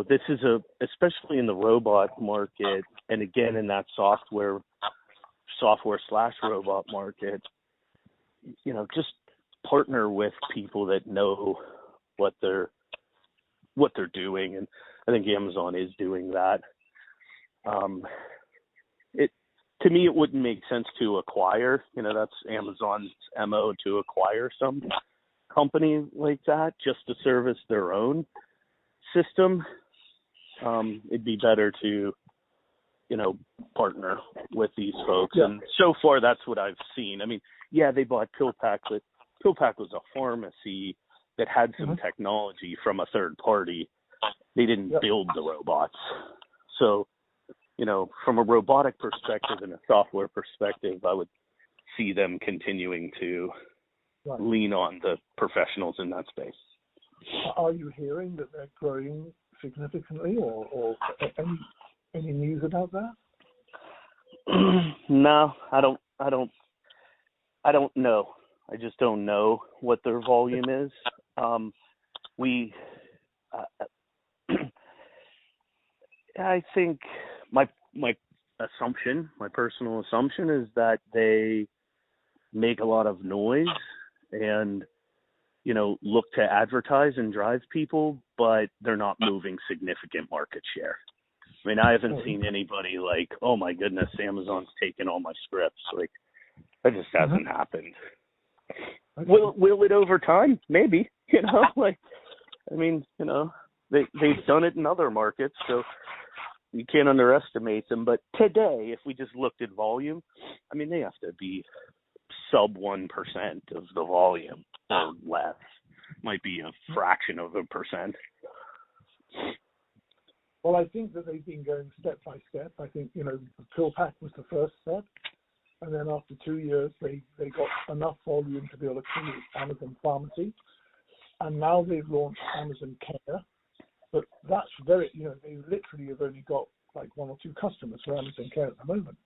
This is especially in the robot market, and again in that software / robot market, just partner with people that know what they're doing, and I think Amazon is doing that. To me, it wouldn't make sense to acquire. That's Amazon's MO, to acquire some company like that just to service their own system. It'd be better to, partner with these folks. Yeah. And so far, that's what I've seen. I mean, yeah, they bought PillPack, but PillPack was a pharmacy that had some technology from a third party. They didn't build the robots. So, from a robotic perspective and a software perspective, I would see them continuing to lean on the professionals in that space. Are you hearing that they're growing significantly, or any news about that? No, I don't know. I just don't know what their volume is. I think my personal assumption is that they make a lot of noise and, look to advertise and drive people, but they're not moving significant market share. I mean, I haven't seen anybody like, oh my goodness, Amazon's taken all my scripts. Like, that just hasn't happened. Okay. Will it over time? Maybe, they've done it in other markets, so you can't underestimate them. But today, if we just looked at volume, I mean, they have to be sub 1% of the volume or less. Might be a fraction of a percent. Well, I think that they've been going step by step. I think, PillPack was the first step. And then after 2 years, they got enough volume to be able to create Amazon Pharmacy. And now they've launched Amazon Care. But that's they literally have only got like 1 or 2 customers for Amazon Care at the moment.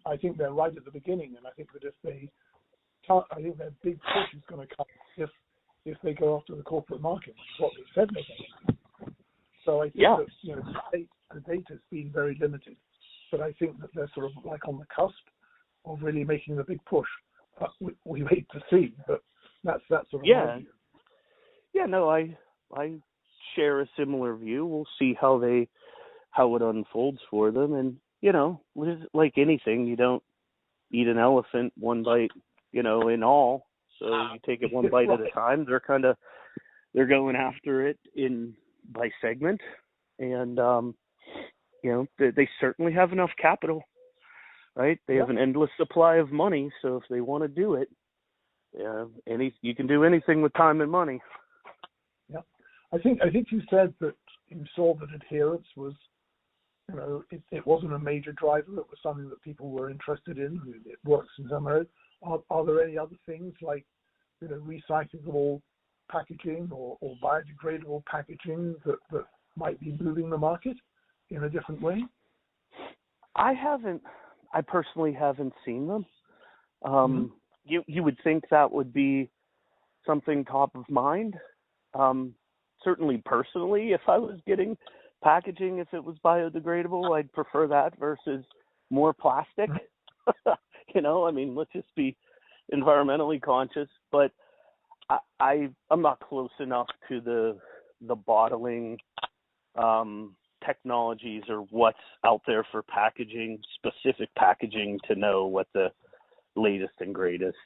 I think they're right at the beginning, and I think that I think their big push is going to come if they go after the corporate market, which is what they said they're going to. So I think that the data's been very limited, but I think that they're sort of like on the cusp of really making the big push. But we wait to see, but that's sort of my view. Yeah, no, I share a similar view. We'll see how it unfolds for them, and like anything, you don't eat an elephant one bite, in all. So you take it one bite at a time. They're going after it by segment, and they certainly have enough capital, right? They have an endless supply of money. So if they want to do it, you can do anything with time and money. Yeah, I think you said that you saw that adherence was, it wasn't a major driver. It was something that people were interested in. It works in some areas. Are there any other things like, recyclable packaging or biodegradable packaging that might be moving the market in a different way? I personally haven't seen them. You would think that would be something top of mind. Certainly personally, if I was getting packaging, if it was biodegradable, I'd prefer that versus more plastic. Let's just be environmentally conscious, but I'm not close enough to the bottling technologies or what's out there for specific packaging to know what the latest and greatest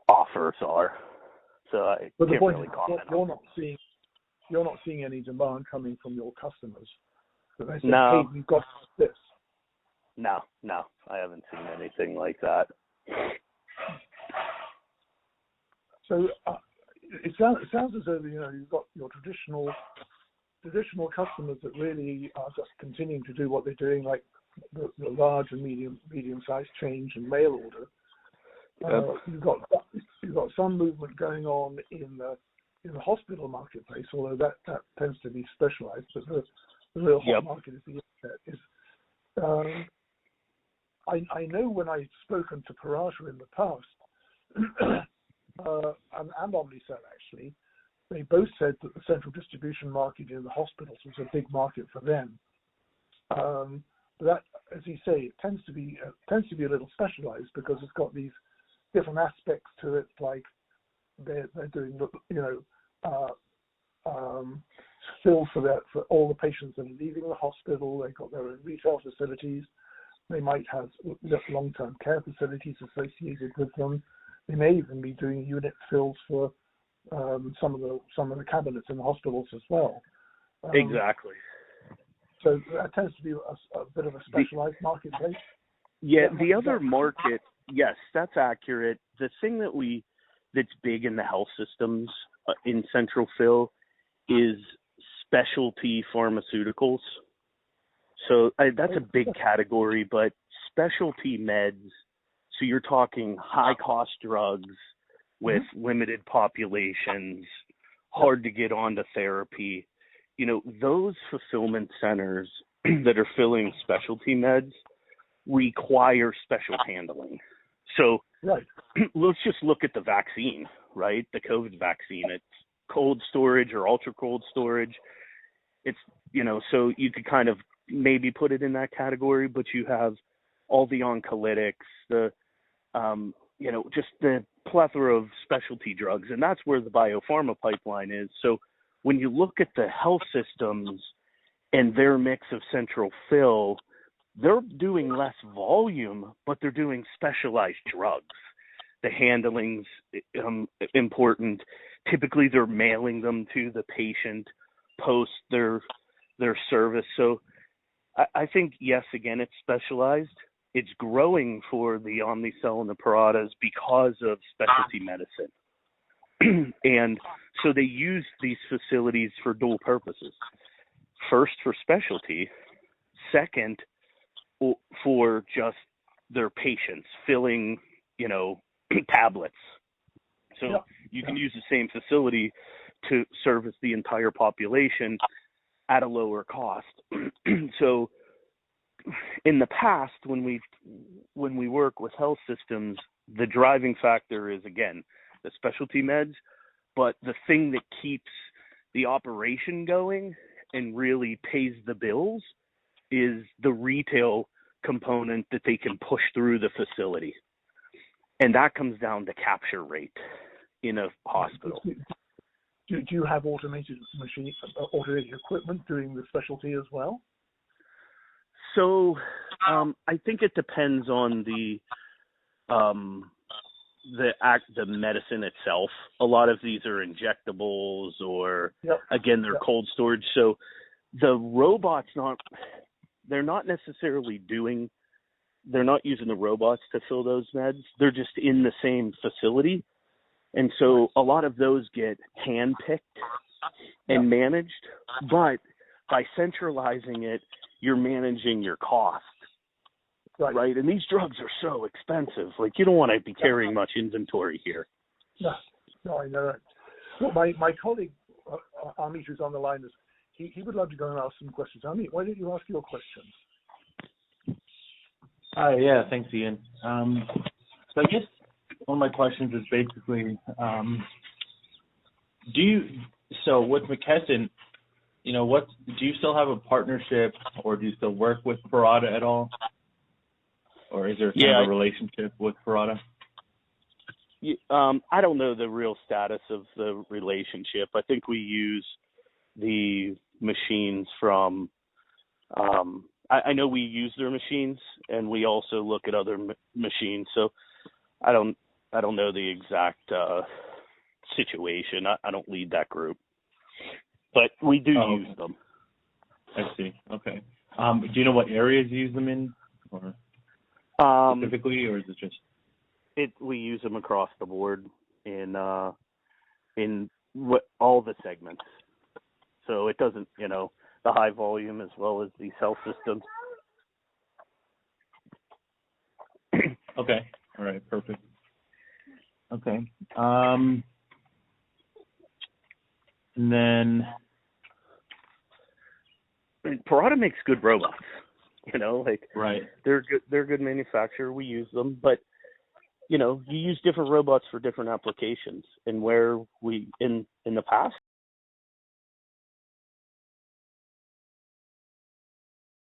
offers are. So I can't really comment. You're not seeing any demand coming from your customers. But they say, no. Hey, we've got this. No, I haven't seen anything like that. So it sounds as though you've got your traditional customers that really are just continuing to do what they're doing, like the large and medium-sized change and mail order. You've got some movement going on in the hospital marketplace, although that tends to be specialized. But the real hot market is the internet. I know when I've spoken to Paraja in the past, and Omnicell actually, they both said that the central distribution market in the hospitals was a big market for them. But that, as you say, it tends to be a little specialized because it's got these different aspects to it, like they're doing, still for all the patients that are leaving the hospital. They've got their own retail facilities. They might have long-term care facilities associated with them. They may even be doing unit fills for some of the cabinets in the hospitals as well. Exactly. So that tends to be a bit of a specialized marketplace. Yeah, the other market, yes, that's accurate. The thing that's big in the health systems in Central Phil is specialty pharmaceuticals. So that's a big category, but specialty meds, so you're talking high-cost drugs with limited populations, hard to get onto therapy. Those fulfillment centers that are filling specialty meds require special handling. So let's just look at the vaccine, right? The COVID vaccine. It's cold storage or ultra cold storage. It's, so you could kind of maybe put it in that category, but you have all the oncolytics, the, just the plethora of specialty drugs. And that's where the biopharma pipeline is. So when you look at the health systems and their mix of central fill, they're doing less volume, but they're doing specialized drugs. The handling's important. Typically, they're mailing them to the patient post their service. So I think, yes, again, it's specialized. It's growing for the Omnicell and the Paradas because of specialty medicine. And so they use these facilities for dual purposes. First, for specialty. Second, for just their patients filling, tablets. So you can use the same facility to service the entire population at a lower cost. So in the past, when we work with health systems, the driving factor is, again, the specialty meds, but the thing that keeps the operation going and really pays the bills is the retail component that they can push through the facility. And that comes down to capture rate in a hospital. Do you have automated equipment doing the specialty as well? So I think it depends on the medicine itself. A lot of these are injectables or, again, they're cold storage. So the robots they're not necessarily they're not using the robots to fill those meds. They're just in the same facility. And so a lot of those get hand-picked and managed. But by centralizing it, you're managing your cost. Right? And these drugs are so expensive. Like, you don't want to be carrying much inventory here. No, I know that. Well, my colleague, Amit, who's on the line, he would love to go and ask some questions. Amit, why don't you ask your questions? Yeah, thanks, Ian. So I guess one of my questions is basically, so with McKesson, do you still have a partnership, or do you still work with Parada at all? Or is there kind of a relationship with Parada? I don't know the real status of the relationship. I think we use the machines from I know we use their machines, and we also look at other machines. So I don't know the exact situation. I don't lead that group, but we do use them. I see. Okay. Do you know what areas you use them in, or specifically, or is it just? We use them across the board in all the segments. So it doesn't, the high volume as well as these health systems. Okay. All right. Perfect. Okay. And then Parada makes good robots. right. They're good. They're a good manufacturer. We use them, but you use different robots for different applications. And where we in the past